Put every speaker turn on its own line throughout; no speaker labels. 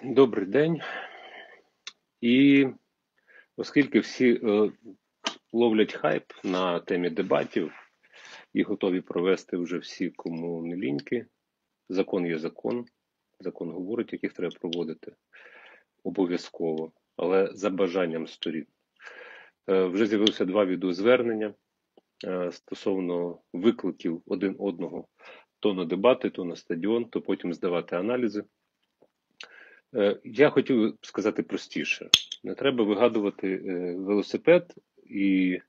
Добрий день. І оскільки всі ловлять хайп на темі дебатів і готові провести вже всі, кому не ліньки, закон є закон, закон говорить, яких треба проводити обов'язково, але за бажанням сторін. Вже з'явилося 2 відеозвернення стосовно викликів один одного то на дебати, то на стадіон, то потім здавати аналізи. Я хотів сказати простіше. Не треба вигадувати велосипед і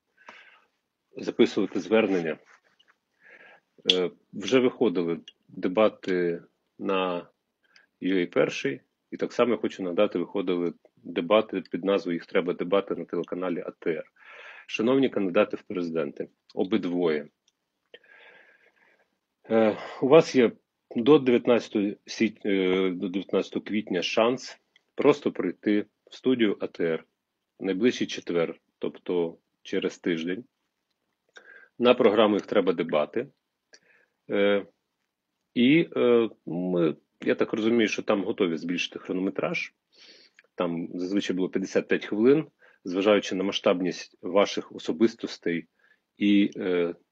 записувати звернення. Вже виходили дебати на UA1, і так само я хочу нагадати, виходили дебати під назвою «Їх треба дебати» на телеканалі АТР. Шановні кандидати в президенти, обидвоє. У вас є до 19 квітня шанс просто прийти в студію АТР в найближчий четвер, тобто через тиждень. На програму «Їх треба дебати». І я так розумію, що там готові збільшити хронометраж. Там зазвичай було 55 хвилин, зважаючи на масштабність ваших особистостей і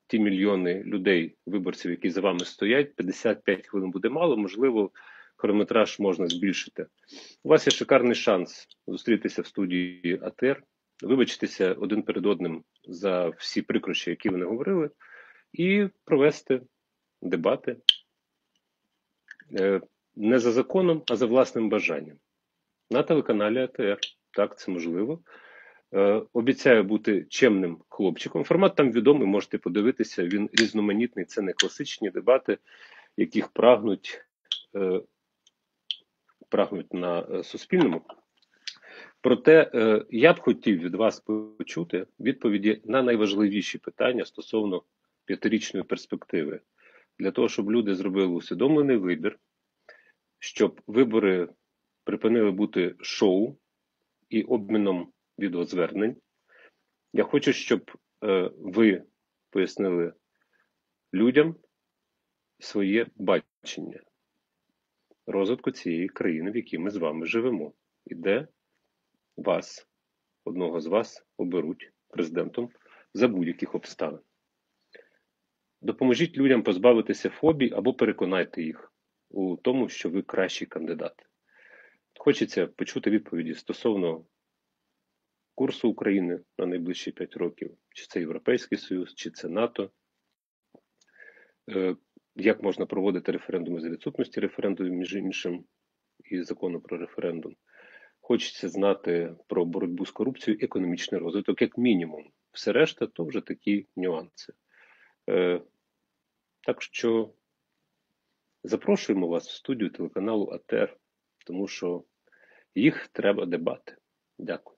ті мільйони людей, виборців, які за вами стоять, 55 хвилин буде мало, можливо, хронометраж можна збільшити. У вас є шикарний шанс зустрітися в студії АТР, вибачитися один перед одним за всі прикрощі, які ви не говорили, і провести дебати не за законом, а за власним бажанням. На телеканалі АТР. Так, це можливо. Обіцяю бути чемним хлопчиком. Формат там відомий, можете подивитися, він різноманітний, це не класичні дебати, яких прагнуть на Суспільному. Проте я б хотів від вас почути відповіді на найважливіші питання стосовно 5-річної перспективи. Для того, щоб люди зробили усвідомлений вибір, щоб вибори припинили бути шоу і обміном відеозвернень. Я хочу, щоб ви пояснили людям своє бачення розвитку цієї країни, в якій ми з вами живемо. І де вас, одного з вас, оберуть президентом за будь-яких обставин. Допоможіть людям позбавитися фобій або переконайте їх у тому, що ви кращий кандидат. Хочеться почути відповіді стосовно курсу України на найближчі 5 років, чи це Європейський Союз, чи це НАТО, як можна проводити референдуми за відсутності референдумів, між іншим, і закону про референдум. Хочеться знати про боротьбу з корупцією, економічний розвиток, як мінімум. Все решта, то вже такі нюанси. Так що запрошуємо вас в студію телеканалу АТР, тому що їх треба дебати. Дякую.